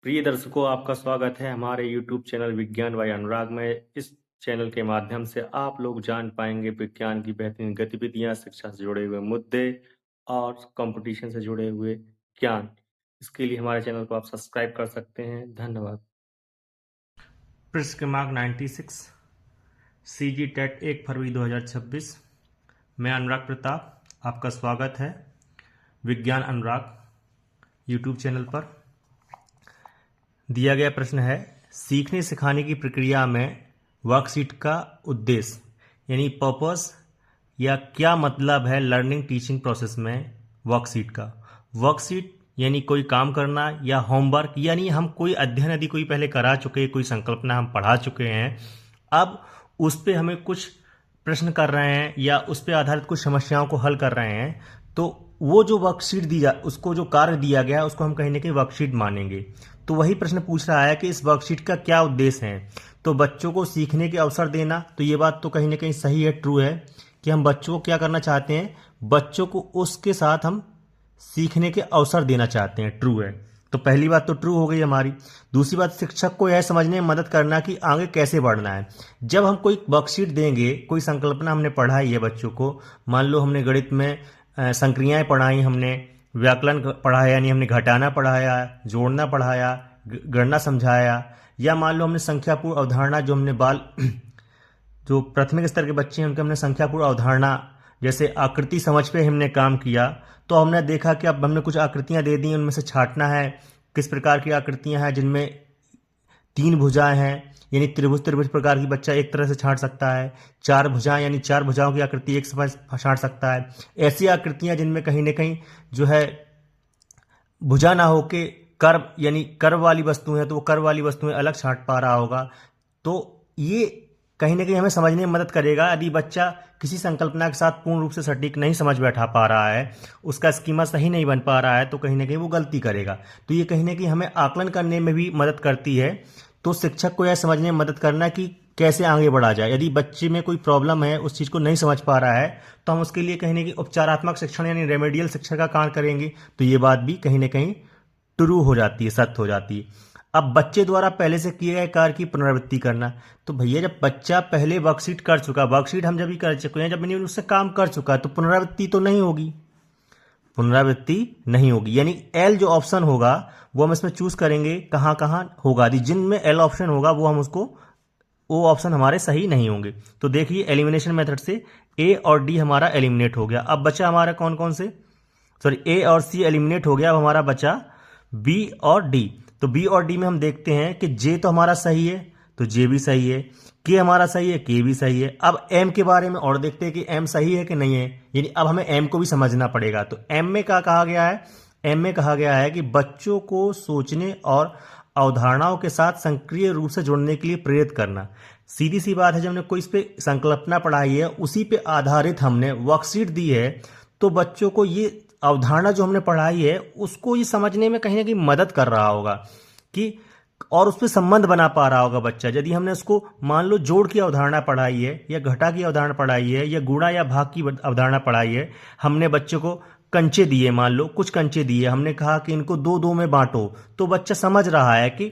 प्रिय दर्शकों, आपका स्वागत है हमारे YouTube चैनल विज्ञान बाय अनुराग में। इस चैनल के माध्यम से आप लोग जान पाएंगे विज्ञान की बेहतरीन गतिविधियां, शिक्षा से जुड़े हुए मुद्दे और कंपटीशन से जुड़े हुए ज्ञान। इसके लिए हमारे चैनल को आप सब्सक्राइब कर सकते हैं। धन्यवाद। पृष्ठ क्रमांक 96 CG टेट 1 फरवरी 2026। मैं अनुराग प्रताप, आपका स्वागत है विज्ञान अनुराग यूट्यूब चैनल पर। दिया गया प्रश्न है, सीखने सिखाने की प्रक्रिया में वर्कशीट का उद्देश्य यानी पर्पस या क्या मतलब है लर्निंग टीचिंग प्रोसेस में वर्कशीट का। वर्कशीट यानी कोई काम करना या होमवर्क, यानी हम कोई अध्ययन यदि कोई पहले करा चुके, कोई संकल्पना हम पढ़ा चुके हैं, अब उस पर हमें कुछ प्रश्न कर रहे हैं या उस पर आधारित कुछ समस्याओं को हल कर रहे हैं, तो वो जो वर्कशीट उसको जो कार्य दिया गया है उसको हम कहीं ना कहीं वर्कशीट मानेंगे। तो वही प्रश्न पूछ रहा है कि इस वर्कशीट का क्या उद्देश्य है। तो बच्चों को सीखने के अवसर देना, तो ये बात तो कहीं ना कहीं सही है, ट्रू है कि हम बच्चों को क्या करना चाहते हैं, बच्चों को उसके साथ हम सीखने के अवसर देना चाहते हैं, ट्रू है। तो पहली बात तो ट्रू हो गई हमारी। दूसरी बात, शिक्षक को यह समझने में मदद करना कि आगे कैसे बढ़ना है। जब हम कोई वर्कशीट देंगे, कोई संकल्पना हमने पढ़ाई है बच्चों को, मान लो हमने गणित में संक्रियाएं पढ़ाई, हमने व्याकरण पढ़ाया यानी हमने घटाना पढ़ाया, जोड़ना पढ़ाया, गणना समझाया, या मान लो हमने संख्यापूर्ण अवधारणा, जो हमने जो प्राथमिक स्तर के बच्चे हैं उनके हमने संख्यापूर्ण अवधारणा जैसे आकृति समझ पे हमने काम किया। तो हमने देखा कि अब हमने कुछ आकृतियां दे दी, उनमें से छांटना है किस प्रकार की आकृतियां हैं जिनमें 3 भुजाएं हैं, यानी त्रिभुज प्रकार की बच्चा एक तरह से छांट सकता है। 4 भुजाएं यानी 4 भुजाओं की आकृति एक समय छांट सकता है। ऐसी आकृतियां जिनमें कहीं ना कहीं जो है भुजा ना होके कर्व यानी कर्व वाली वस्तुएं हैं, तो वो कर्व वाली वस्तुएं अलग छांट पा रहा होगा। तो ये कहीं ना कहीं हमें समझने में मदद करेगा। यदि बच्चा किसी संकल्पना के साथ पूर्ण रूप से सटीक नहीं समझ बैठा पा रहा है, उसका स्कीमा सही नहीं बन पा रहा है, तो कहीं ना कहीं वो गलती करेगा। तो ये कहीं ना कहीं हमें आकलन करने में भी मदद करती है। तो शिक्षक को यह समझने में मदद करना कि कैसे आगे बढ़ा जाए। यदि बच्चे में कोई प्रॉब्लम है, उस चीज़ को नहीं समझ पा रहा है, तो हम उसके लिए कहीं ना कहीं उपचारात्मक शिक्षण यानी रेमेडियल शिक्षा का काम करेंगे। तो ये बात भी कहीं ना कहीं ट्रू हो जाती है, सत्य हो जाती है। अब बच्चे द्वारा पहले से किए गए कार्य की पुनरावृत्ति करना, तो भैया जब बच्चा पहले वर्कशीट कर चुका, वर्कशीट हम जब भी कर चुके हैं, जब मैंने उससे काम कर चुका, तो पुनरावृत्ति तो नहीं होगी, पुनरावृत्ति नहीं होगी। यानी एल जो ऑप्शन होगा वो हम इसमें चूज करेंगे कहाँ कहाँ होगा। जिनमें एल ऑप्शन होगा वो हम उसको, वो ऑप्शन हमारे सही नहीं होंगे। तो देखिए एलिमिनेशन मेथड से ए और डी हमारा एलिमिनेट हो गया। अब बचा हमारा कौन कौन से, सॉरी ए और सी एलिमिनेट हो गया। अब हमारा बचा बी और डी। तो बी और डी में हम देखते हैं कि जे तो हमारा सही है, तो जे भी सही है, के हमारा सही है, के भी सही है। अब एम के बारे में और देखते हैं कि एम सही है कि नहीं है, यानी अब हमें एम को भी समझना पड़ेगा। तो एम में क्या कहा गया है, एम में कहा गया है कि बच्चों को सोचने और अवधारणाओं के साथ सक्रिय रूप से जुड़ने के लिए प्रेरित करना। सीधी सी बात है, जब हमने कोई इस पे संकल्पना पढ़ाई है, उसी पे आधारित हमने वर्कशीट दी है, तो बच्चों को ये अवधारणा जो हमने पढ़ाई है उसको ये समझने में कहीं ना कहीं मदद कर रहा होगा कि, और उस पर संबंध बना पा रहा होगा बच्चा। यदि हमने उसको मान लो जोड़ की अवधारणा पढ़ाई है, या घटा की अवधारणा पढ़ाई है, या गुणा या भाग की अवधारणा पढ़ाई है, हमने बच्चों को कंचे दिए, मान लो कुछ कंचे दिए, हमने कहा कि इनको 2-2 में बांटो, तो बच्चा समझ रहा है कि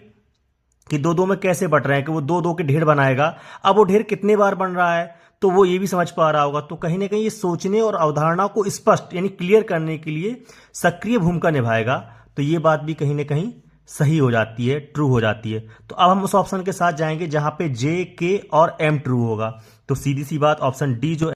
2-2 में कैसे बट रहे हैं, कि वो 2-2 के ढेर बनाएगा। अब वो ढेर कितने बार बन रहा है, तो वो ये भी समझ पा रहा होगा। तो कहीं ना कहीं ये सोचने और अवधारणा को स्पष्ट यानी क्लियर करने के लिए सक्रिय भूमिका निभाएगा। तो ये बात भी कहीं ना कहीं सही हो जाती है, ट्रू हो जाती है। तो अब हम उस ऑप्शन के साथ जाएंगे जहां पे जे, के और एम ट्रू होगा। तो सीधी सी बात ऑप्शन डी जो